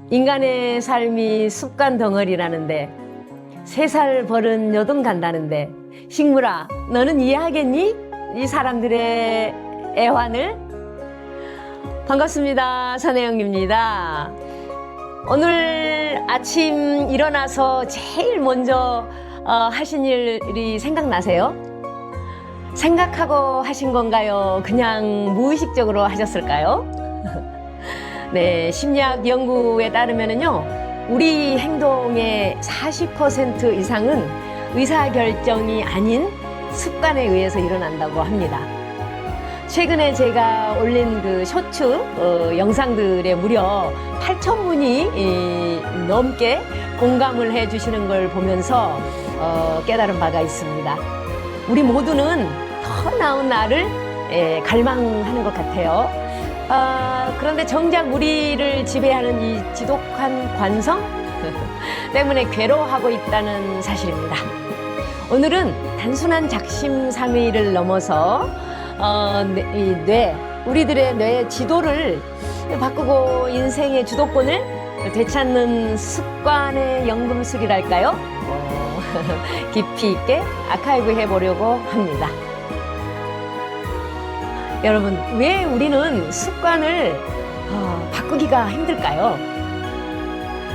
인간의 삶이 습관 덩어리라는데 3살 버른 여든 간다는데 식물아 너는 이해하겠니? 이 사람들의 애환을? 반갑습니다. 선혜영입니다. 오늘 아침 일어나서 제일 먼저 하신 일이 생각나세요? 생각하고 하신 건가요? 그냥 무의식적으로 하셨을까요? 네, 심리학 연구에 따르면요, 우리 행동의 40% 이상은 의사결정이 아닌 습관에 의해서 일어난다고 합니다. 최근에 제가 올린 그 쇼츠 영상들에 무려 8,000분이 넘게 공감을 해주시는 걸 보면서 깨달은 바가 있습니다. 우리 모두는 더 나은 나를 갈망하는 것 같아요. 그런데 정작 우리를 지배하는 이 지독한 관성 때문에 괴로워하고 있다는 사실입니다. 오늘은 단순한 작심삼일을 넘어서 우리들의 뇌 지도를 바꾸고 인생의 주도권을 되찾는 습관의 연금술이랄까요? 깊이 있게 아카이브 해보려고 합니다. 여러분, 왜 우리는 습관을 바꾸기가 힘들까요?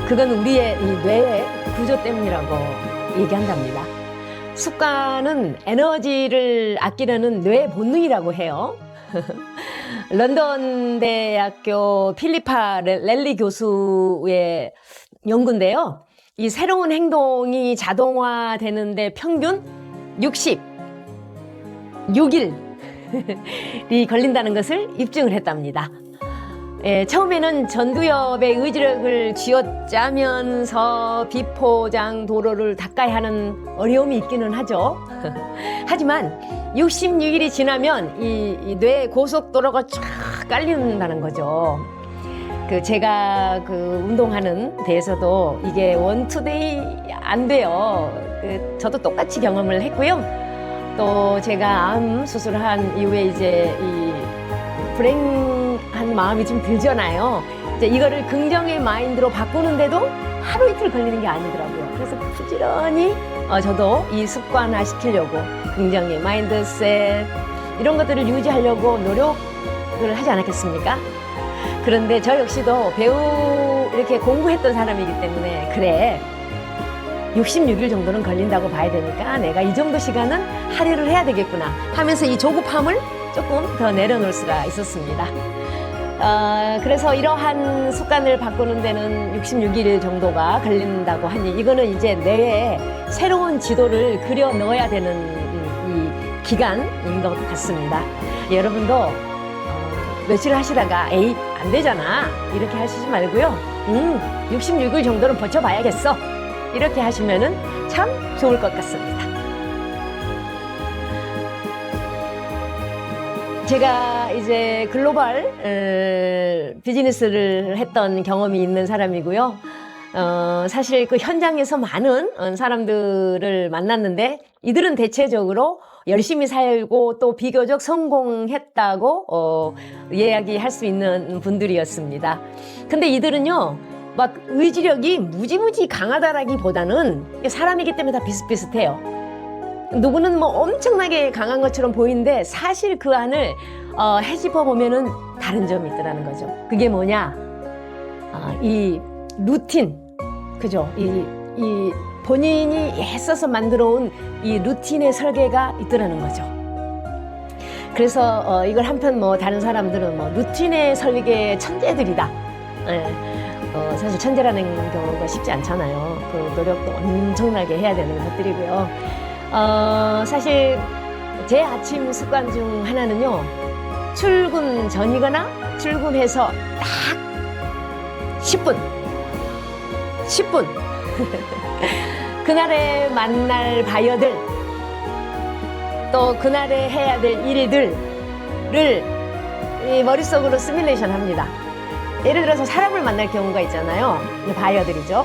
그건 우리의 이 뇌의 구조 때문이라고 얘기한답니다. 습관은 에너지를 아끼려는 뇌 본능이라고 해요. 런던 대학교 필리파 렐리 교수의 연구인데요. 이 새로운 행동이 자동화되는데 평균 66일이 걸린다는 것을 입증을 했답니다. 처음에는 전두엽의 의지력을 쥐어짜면서 비포장 도로를 닦아야 하는 어려움이 있기는 하죠. 하지만 66일이 지나면 이 뇌 고속도로가 쫙 깔린다는 거죠. 제가 운동하는 데에서도 이게 원투데이 안 돼요. 저도 똑같이 경험을 했고요. 또 제가 암 수술한 이후에 이제 이 불행한 마음이 좀 들잖아요. 이제 이거를 긍정의 마인드로 바꾸는데도 하루 이틀 걸리는 게 아니더라고요. 그래서 부지런히 저도 이 습관화 시키려고 긍정의 마인드셋 이런 것들을 유지하려고 노력을 하지 않았겠습니까? 그런데 저 역시도 배우 이렇게 공부했던 사람이기 때문에 그래 66일 정도는 걸린다고 봐야 되니까 내가 이 정도 시간은 할애를 해야 되겠구나 하면서 이 조급함을 조금 더 내려놓을 수가 있었습니다. 그래서 이러한 습관을 바꾸는 데는 66일 정도가 걸린다고 하니 이거는 이제 뇌에 새로운 지도를 그려 넣어야 되는 이 기간인 것 같습니다. 여러분도 며칠 하시다가 에이 안 되잖아 이렇게 하시지 말고요. 66일 정도는 버텨봐야겠어 이렇게 하시면은 참 좋을 것 같습니다. 제가 이제 글로벌 비즈니스를 했던 경험이 있는 사람이고요. 사실 그 현장에서 많은 사람들을 만났는데 이들은 대체적으로 열심히 살고 또 비교적 성공했다고 이야기할 수 있는 분들이었습니다. 근데 이들은요, 막 의지력이 무지무지 강하다라기보다는 사람이기 때문에 다 비슷비슷해요. 누구는 뭐 엄청나게 강한 것처럼 보이는데 사실 그 안을 헤집어 보면은 다른 점이 있더라는 거죠. 그게 뭐냐? 이 루틴, 그죠? 이 본인이 애써서 만들어 온 이 루틴의 설계가 있더라는 거죠. 그래서 이걸 한편 뭐 다른 사람들은 뭐 루틴의 설계 천재들이다. 사실 천재라는 경우가 쉽지 않잖아요. 그 노력도 엄청나게 해야 되는 것들이고요. 사실 제 아침 습관 중 하나는요, 출근 전이거나 출근해서 딱 10분 그날에 만날 바이어들 또 그날에 해야 될 일들을 이 머릿속으로 시뮬레이션 합니다. 예를 들어서 사람을 만날 경우가 있잖아요. 바이어들이죠.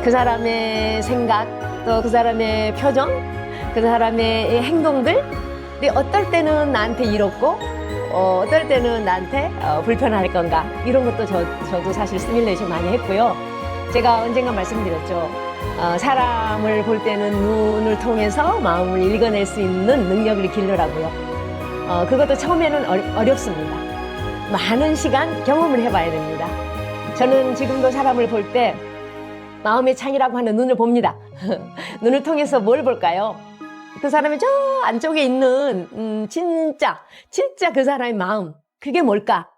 그 사람의 생각, 또 그 사람의 표정, 그 사람의 행동들이 어떨 때는 나한테 이롭고 어떨 때는 나한테 불편할 건가 이런 것도 저도 사실 시뮬레이션 많이 했고요. 제가 언젠가 말씀드렸죠. 사람을 볼 때는 눈을 통해서 마음을 읽어낼 수 있는 능력을 기르라고요. 그것도 처음에는 어렵습니다. 많은 시간 경험을 해봐야 됩니다. 저는 지금도 사람을 볼 때 마음의 창이라고 하는 눈을 봅니다. 눈을 통해서 뭘 볼까요? 그 사람의 저 안쪽에 있는 진짜 그 사람의 마음, 그게 뭘까?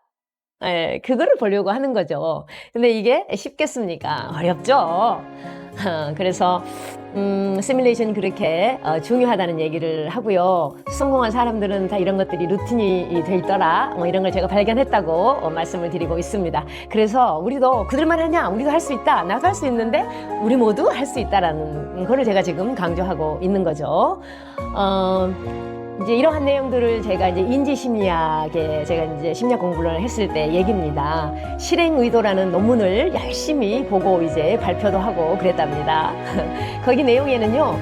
그거를 보려고 하는 거죠. 근데 이게 쉽겠습니까? 어렵죠. 그래서 시뮬레이션 그렇게 중요하다는 얘기를 하고요. 성공한 사람들은 다 이런 것들이 루틴이 돼 있더라. 이런 걸 제가 발견했다고 말씀을 드리고 있습니다. 그래서 우리도 그들만 하냐? 우리도 할 수 있다. 나도 할 수 있는데 우리 모두 할 수 있다라는 거를 제가 지금 강조하고 있는 거죠. 이제 이러한 내용들을 제가 이제 인지심리학에 제가 이제 심리학 공부를 했을 때 얘기입니다. 실행의도라는 논문을 열심히 보고 이제 발표도 하고 그랬답니다. 거기 내용에는요,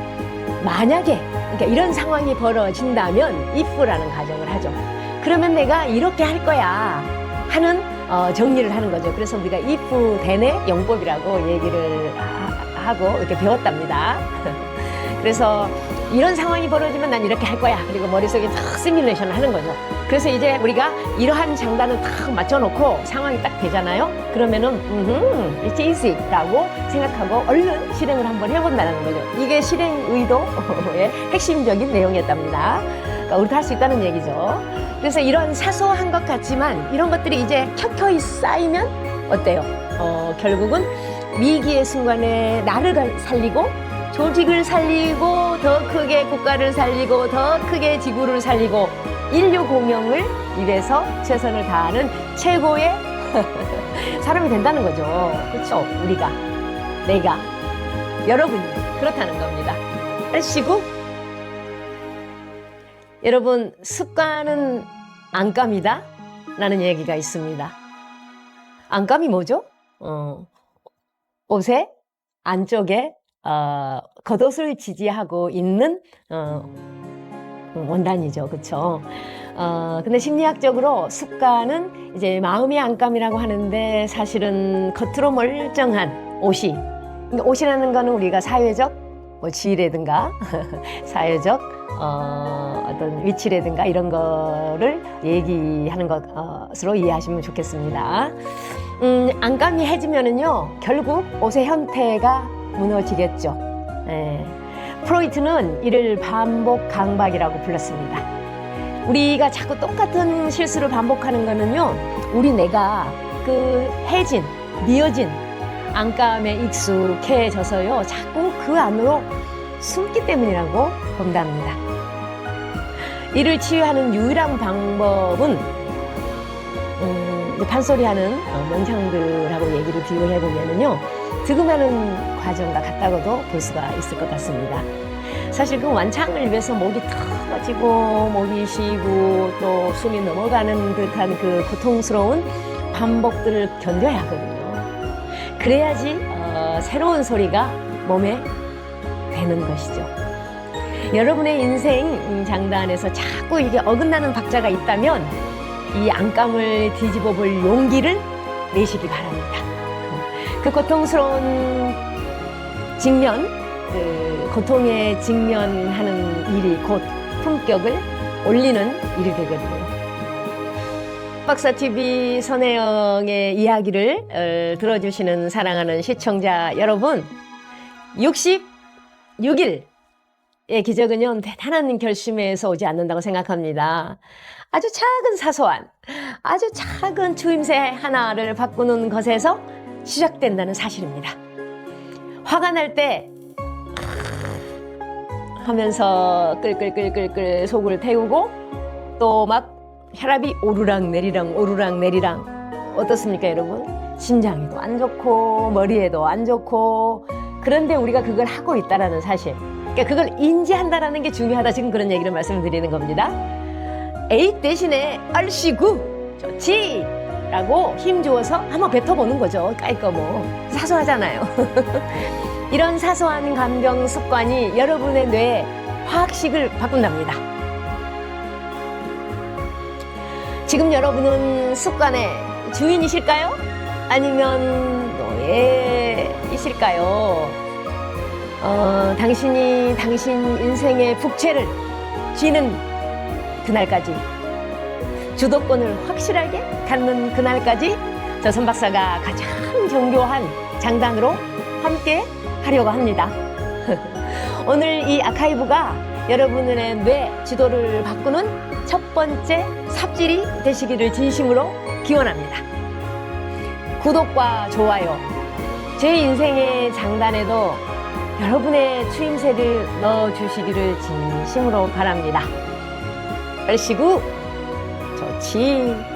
만약에, 그러니까 이런 상황이 벌어진다면 if라는 가정을 하죠. 그러면 내가 이렇게 할 거야 하는 정리를 하는 거죠. 그래서 우리가 if then의 영법이라고 얘기를 하고 이렇게 배웠답니다. 그래서 이런 상황이 벌어지면 난 이렇게 할 거야. 그리고 머릿속에 탁 시뮬레이션을 하는 거죠. 그래서 이제 우리가 이러한 장단을 탁 맞춰놓고 상황이 딱 되잖아요. 그러면은 it's easy 라고 생각하고 얼른 실행을 한번 해본다는 거죠. 이게 실행 의도의 핵심적인 내용이었답니다. 그러니까 우리도 할 수 있다는 얘기죠. 그래서 이런 사소한 것 같지만 이런 것들이 이제 켜켜이 쌓이면 어때요? 결국은 위기의 순간에 나를 살리고 조직을 살리고 더 크게 국가를 살리고 더 크게 지구를 살리고 인류 공영을 위해서 최선을 다하는 최고의 사람이 된다는 거죠. 그렇죠? 우리가, 내가, 여러분이 그렇다는 겁니다. 아시고 여러분, 습관은 안감이다 라는 얘기가 있습니다. 안감이 뭐죠? 옷의 안쪽에 겉옷을 지지하고 있는 원단이죠. 그렇죠? 근데 심리학적으로 습관은 이제 마음의 안감이라고 하는데 사실은 겉으로 멀쩡한 옷이, 그러니까 옷이라는 거는 우리가 사회적 지위라든가 사회적 어떤 위치라든가 이런 거를 얘기하는 것으로 이해하시면 좋겠습니다. 안감이 해지면은요, 결국 옷의 형태가 무너지겠죠. 프로이트는 이를 반복 강박이라고 불렀습니다. 우리가 자꾸 똑같은 실수를 반복하는 거는요, 우리 내가 그 해진, 미어진 안감에 익숙해져서요, 자꾸 그 안으로 숨기 때문이라고 본답니다. 이를 치유하는 유일한 방법은 판소리하는 명창들하고 얘기를 비교해 보면은요, 득음하는 과정과 같다고도 볼 수가 있을 것 같습니다. 사실 그 완창을 위해서 목이 터지고 목이 쉬고 또 숨이 넘어가는 듯한 그 고통스러운 반복들을 견뎌야 하거든요. 그래야지 새로운 소리가 몸에 되는 것이죠. 여러분의 인생 장단에서 자꾸 이게 어긋나는 박자가 있다면 이 안감을 뒤집어 볼 용기를 내시기 바랍니다. 그 고통스러운 직면, 그 고통에 직면하는 일이 곧 품격을 올리는 일이 되거든요. 박사TV 선혜영의 이야기를 들어주시는 사랑하는 시청자 여러분, 66일의 기적은요, 대단한 결심에서 오지 않는다고 생각합니다. 아주 작은 사소한, 아주 작은 추임새 하나를 바꾸는 것에서 시작된다는 사실입니다. 화가 날 때 하면서 끌끌끌끌끌 속을 태우고 또 막 혈압이 오르락 내리락 어떻습니까 여러분? 심장에도 안 좋고 머리에도 안 좋고, 그런데 우리가 그걸 하고 있다라는 사실, 그러니까 그걸 인지한다라는 게 중요하다, 지금 그런 얘기를 말씀드리는 겁니다. 에잇 대신에 얼씨구 좋지 라고 힘주어서 한번 뱉어보는 거죠. 깔끔뭐 사소하잖아요. 이런 사소한 감정 습관이 여러분의 뇌에 화학식을 바꾼답니다. 지금 여러분은 습관의 주인이실까요? 아니면 노예이실까요? 당신이 당신 인생의 북채를 쥐는 그날까지, 주도권을 확실하게 갖는 그날까지 저 선박사가 가장 정교한 장단으로 함께 하려고 합니다. 오늘 이 아카이브가 여러분의 뇌 지도를 바꾸는 첫 번째 삽질이 되시기를 진심으로 기원합니다. 구독과 좋아요, 제 인생의 장단에도 여러분의 추임새를 넣어주시기를 진심으로 바랍니다. 얼씨구 좋지.